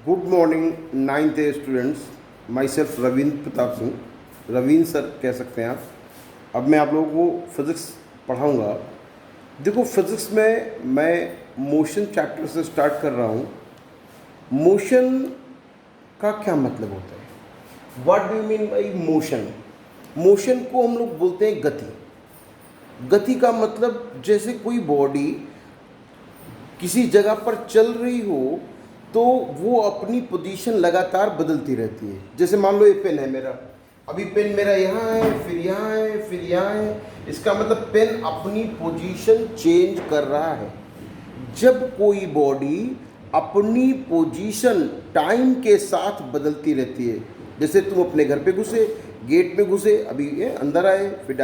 Good morning 9th A students. Myself Ravindra Pratap Singh, Raveen sir कह सकते हैं आप। अब मैं आप लोगों को फिज़िक्स पढ़ाऊंगा। देखो, फिज़िक्स में मैं मोशन चैप्टर से स्टार्ट कर रहा हूँ। मोशन का क्या मतलब होता है? What do you mean by motion? Motion को हम लोग बोलते हैं गति। गति का मतलब जैसे कोई बॉडी किसी जगह पर चल रही हो तो वो अपनी पोजीशन लगातार बदलती रहती है। जैसे मान लो ये पेन है मेरा, अभी पेन मेरा यहाँ है, फिर यहाँ है, फिर यहाँ है। इसका मतलब पेन अपनी पोजीशन चेंज कर रहा है। जब कोई बॉडी अपनी पोजीशन टाइम के साथ बदलती रहती है, जैसे तुम अपने घर पे घुसे, गेट में घुसे, अभी अंदर आए, फिर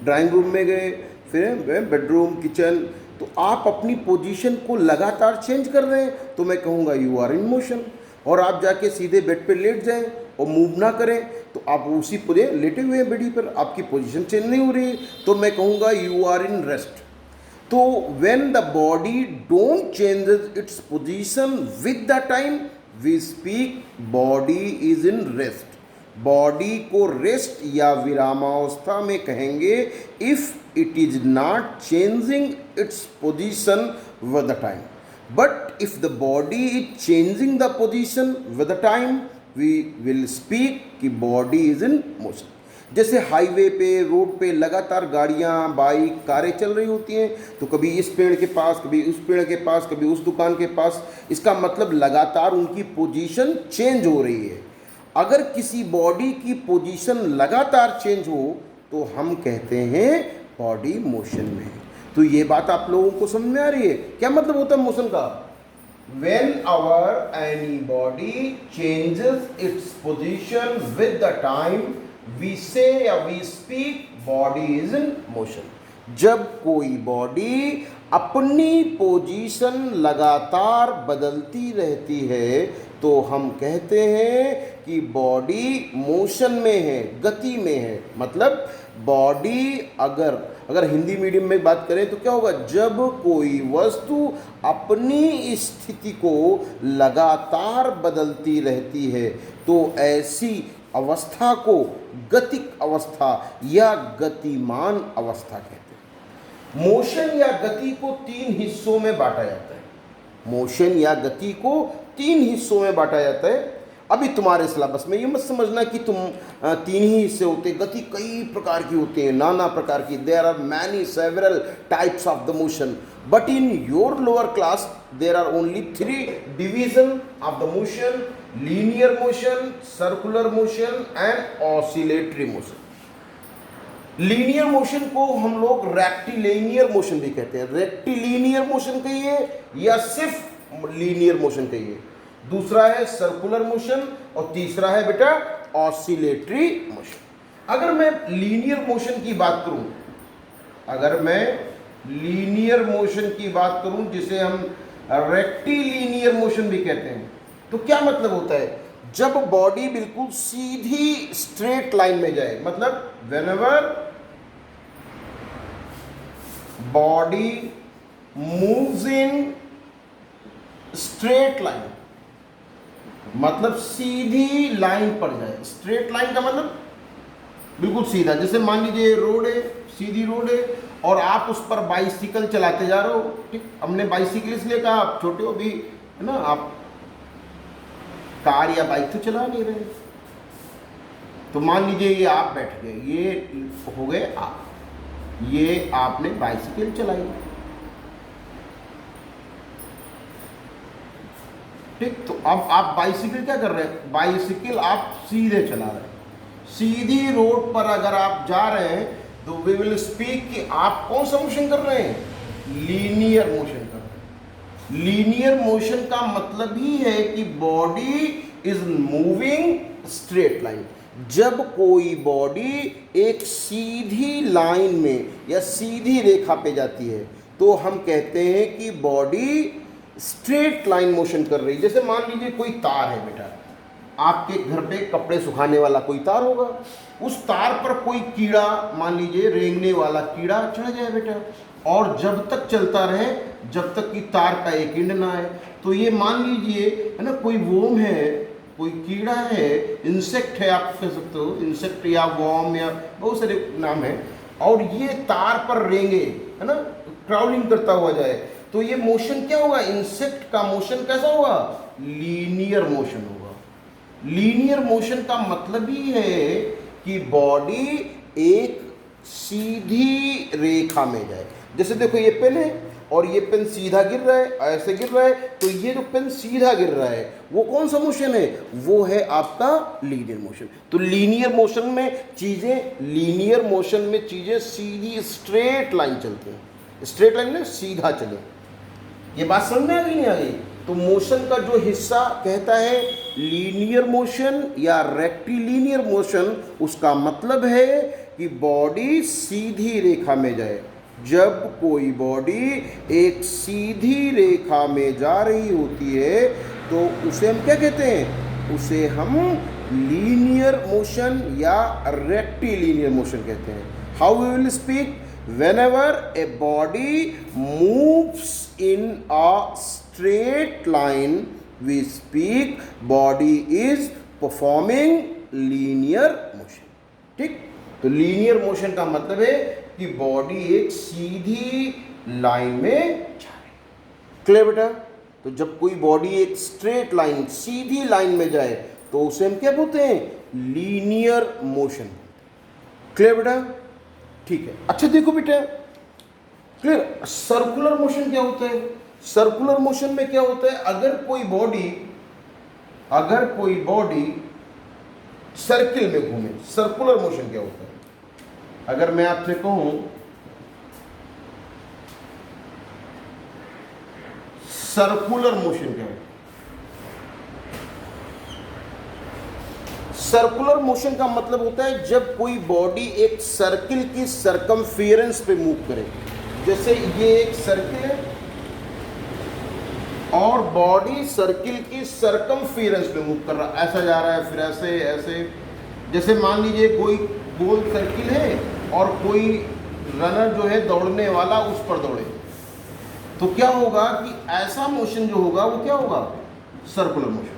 ड्राइंग रूम में गए, फिर बेडरूम, किचन, तो आप अपनी पोजीशन को लगातार चेंज कर रहे हैं, तो मैं कहूँगा यू आर इन मोशन। और आप जाके सीधे बेड पे लेट जाएं और मूव ना करें तो आप उसी पूरे लेटे हुए हैं बेडी पर, आपकी पोजीशन चेंज नहीं हो रही है, तो मैं कहूँगा यू आर इन रेस्ट। तो when the body don't changes its position with the time, we speak body is in rest. Body को रेस्ट या विरामावस्था में कहेंगे if it is not changing its position with the time. But if the body is changing the position with the time, we will speak कि body is in motion. जैसे highway पे, road पे लगातार गाड़ियाँ, बाइक, कारें चल रही होती हैं, तो कभी इस पेड़ के पास, कभी उस पेड़ के पास, कभी उस दुकान के पास। इसका मतलब लगातार उनकी पोजीशन चेंज हो रही है। अगर किसी बॉडी की पोजीशन लगातार चेंज हो तो हम कहते हैं बॉडी मोशन में है। तो ये बात आप लोगों को समझ में आ रही है? क्या मतलब होता है मोशन का? When our any body changes its position with the time, we say or we speak body is in motion. जब कोई बॉडी अपनी पोजीशन लगातार बदलती रहती है तो हम कहते हैं कि बॉडी मोशन में है, गति में है। मतलब बॉडी अगर हिंदी मीडियम में बात करें तो क्या होगा? जब कोई वस्तु अपनी स्थिति को लगातार बदलती रहती है तो ऐसी अवस्था को गतिक अवस्था या गतिमान अवस्था कहते हैं। मोशन या गति को तीन हिस्सों में बांटा जाता है। मोशन या गति को तीन हिस्सों में बांटा जाता है। अभी तुम्हारे सिलेबस में ये मत समझना कि तुम तीन ही हिस्से होते हैं। गति कई प्रकार की होती है, नाना प्रकार की। There are many several types of the motion, but in your lower class there are only three division of the motion: linear motion, circular motion and oscillatory motion. Linear motion को हम लोग रेक्टिलिनियर मोशन भी कहते हैं। Rectilinear motion कहिए या सिर्फ linear motion कहिए। दूसरा है सर्कुलर मोशन और तीसरा है बेटा ऑसिलेटरी मोशन। अगर मैं लीनियर मोशन की बात करूं, जिसे हम रेक्टिलिनियर मोशन भी कहते हैं, तो क्या मतलब होता है? जब बॉडी बिल्कुल सीधी स्ट्रेट लाइन में जाए, मतलब whenever body moves in straight line, मतलब सीधी लाइन पर जाए। स्ट्रेट लाइन का मतलब बिल्कुल सीधा। जैसे मान लीजिए रोड है, सीधी रोड है और आप उस पर बाइसिकल चलाते जा रहे हो। ठीक, हमने बाइसिकल इसलिए कहा, आप छोटे हो भी, है ना, आप कार या बाइक तो चला नहीं रहे। तो मान लीजिए ये आप बैठ गए, ये हो गए आप, ये आपने बाइसिकल चलाई। ठीक, तो अब आप बाइसिकल क्या कर रहे हैं? बाइसिकल आप सीधे चला रहे हैं। सीधी रोड पर अगर आप जा रहे हैं तो वी विल स्पीक कि आप कौन सा मोशन कर रहे हैं? लीनियर मोशन कर रहे हैं। लीनियर मोशन का मतलब ही है कि body is moving straight line. जब कोई बॉडी एक सीधी लाइन में या सीधी रेखा पे जाती है तो हम कहते हैं कि बॉडी स्ट्रेट लाइन मोशन कर रही है। जैसे मान लीजिए कोई तार है बेटा, आपके घर पे कपड़े सुखाने वाला कोई तार होगा, उस तार पर कोई कीड़ा, मान लीजिए रेंगने वाला कीड़ा चढ़ जाए बेटा, और जब तक चलता रहे जब तक कि तार का एक एंड ना आए। तो ये मान लीजिए है ना, कोई वोम है, कोई कीड़ा है, इंसेक्ट है, आप कह सकते हो इंसेक्ट या वॉर्म या बहुत सारे नाम है, और ये तार पर रेंगे है ना, क्राउलिंग करता हुआ जाए, तो ये मोशन क्या होगा, इंसेक्ट का मोशन कैसा होगा, लीनियर मोशन होगा। लीनियर मोशन का मतलब ही है कि बॉडी एक सीधी रेखा में जाए। जैसे देखो ये पेन है और ये पेन सीधा गिर रहा है, ऐसे गिर रहा है, तो ये जो पेन सीधा गिर रहा है वो कौन सा मोशन है, वो है आपका लीनियर मोशन। तो लीनियर मोशन में चीजें सीधी स्ट्रेट लाइन चलती हैं, स्ट्रेट लाइन में सीधा चले। ये बात समझ में आ गई नहीं आ गई? तो मोशन का जो हिस्सा कहता है लीनियर मोशन या रेक्टिलिनियर मोशन, उसका मतलब है कि बॉडी सीधी रेखा में जाए। जब कोई बॉडी एक सीधी रेखा में जा रही होती है तो उसे हम क्या कहते हैं, उसे हम लीनियर मोशन या रेक्टिलिनियर मोशन कहते हैं। How we will speak, whenever a body moves in a straight line, we speak body is performing linear motion। ठीक, तो लीनियर मोशन का मतलब है कि बॉडी एक सीधी लाइन में जा रही है। क्लियर बेटा? तो जब कोई बॉडी एक स्ट्रेट लाइन सीधी लाइन में जाए तो उसे हम क्या बोलते हैं, लीनियर मोशन। क्लियर बेटा? ठीक है। अच्छा देखो बेटा, क्लियर, सर्कुलर मोशन क्या होता है? सर्कुलर मोशन में क्या होता है, अगर कोई बॉडी सर्किल में घूमे, सर्कुलर मोशन क्या होता है? अगर मैं आपसे कहूं सर्कुलर मोशन क्या है, सर्कुलर मोशन का मतलब होता है जब कोई बॉडी एक सर्किल की सरकमफेरेंस पे मूव करे। जैसे ये एक सर्किल है और बॉडी सर्किल की सरकमफेरेंस पे मूव कर रहा, ऐसा जा रहा है, फिर ऐसे ऐसे। जैसे मान लीजिए कोई गोल सर्किल है और कोई रनर जो है दौड़ने वाला उस पर दौड़े, तो क्या होगा कि ऐसा मोशन जो होगा वो क्या होगा, सर्कुलर मोशन।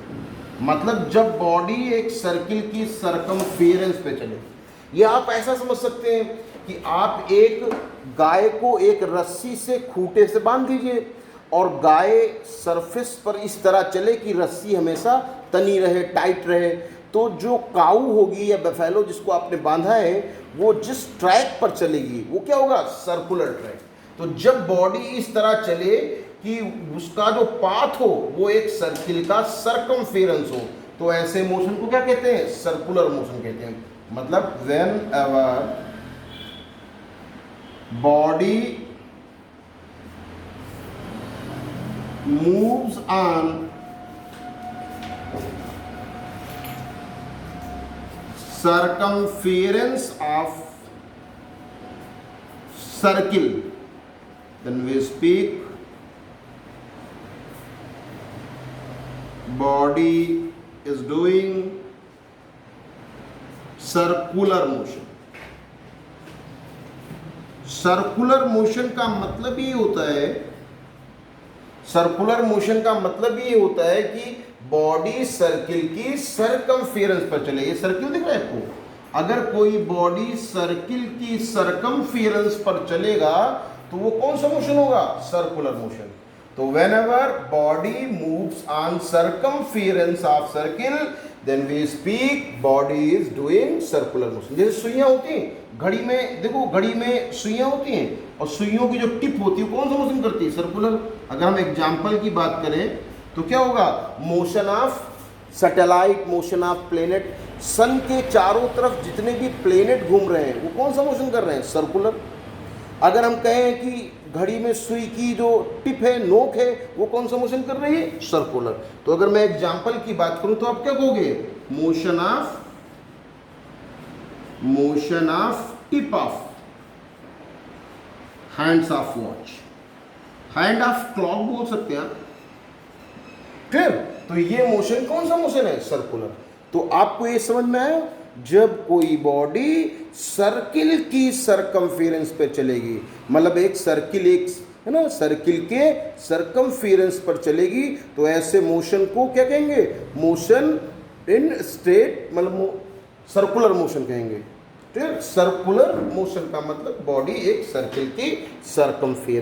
मतलब जब बॉडी एक सर्किल की सरकमफेरेंस पे चले। ये आप ऐसा समझ सकते हैं कि आप एक गाय को एक रस्सी से खूंटे से बांध दीजिए और गाय सरफेस पर इस तरह चले कि रस्सी हमेशा तनी रहे, टाइट रहे। तो जो काऊ होगी या बफेलो जिसको आपने बांधा है वो जिस ट्रैक पर चलेगी वो क्या होगा, सर्कुलर ट्रैक। तो जब बॉडी इस तरह चले कि उसका जो पाथ हो वो एक सर्किल का सरकमफेरेंस हो, तो ऐसे मोशन को क्या कहते हैं, सर्कुलर मोशन कहते हैं। मतलब when ever body moves on circumference of circle, then we speak body is doing circular motion। Circular motion का मतलब ये होता है, सर्कुलर मोशन का मतलब ये होता है कि बॉडी सर्किल की सरकमफेरेंस पर चले। ये सर्किल दिख रहा है आपको, अगर कोई बॉडी सर्किल की सरकमफेरेंस पर चलेगा तो वो कौन सा मोशन होगा, सर्कुलर मोशन। तो whenever body moves on circumference of circle then we speak body is doing circular motion. जैसे सुइयां होती हैं घड़ी में, देखो घड़ी में सुइयां होती हैं और सुइयों की जो टिप होती है कौन सा मोशन करती है, सर्कुलर। अगर हम एग्जाम्पल की बात करें तो क्या होगा, motion of satellite, motion of planet. Sun के चारों तरफ जितने भी प्लेनेट घूम रहे हैं वो कौन सा मोशन कर रहे हैं, सर्कुलर। अगर हम कहें कि घड़ी में सुई की जो टिप है, नोक है, वो कौन सा मोशन कर रही है, सर्कुलर। तो अगर मैं एग्जाम्पल की बात करूं तो आप क्या कहोगे, motion of tip of hands of watch, hand of clock बोल सकते हैं। क्लियर? तो ये मोशन कौन सा मोशन है, सर्कुलर। तो आपको ये समझ में आया जब कोई बॉडी सर्किल की सरकमफेरेंस पे चलेगी, मतलब एक सर्किल, एक है ना, सर्किल के सरकमफेरेंस पर चलेगी, तो ऐसे मोशन को क्या कहेंगे? मोशन इन स्ट्रेट, मतलब सर्कुलर मोशन कहेंगे। ठीक है, सर्कुलर मोशन का मतलब बॉडी एक सर्किल की सरकमफेरेंस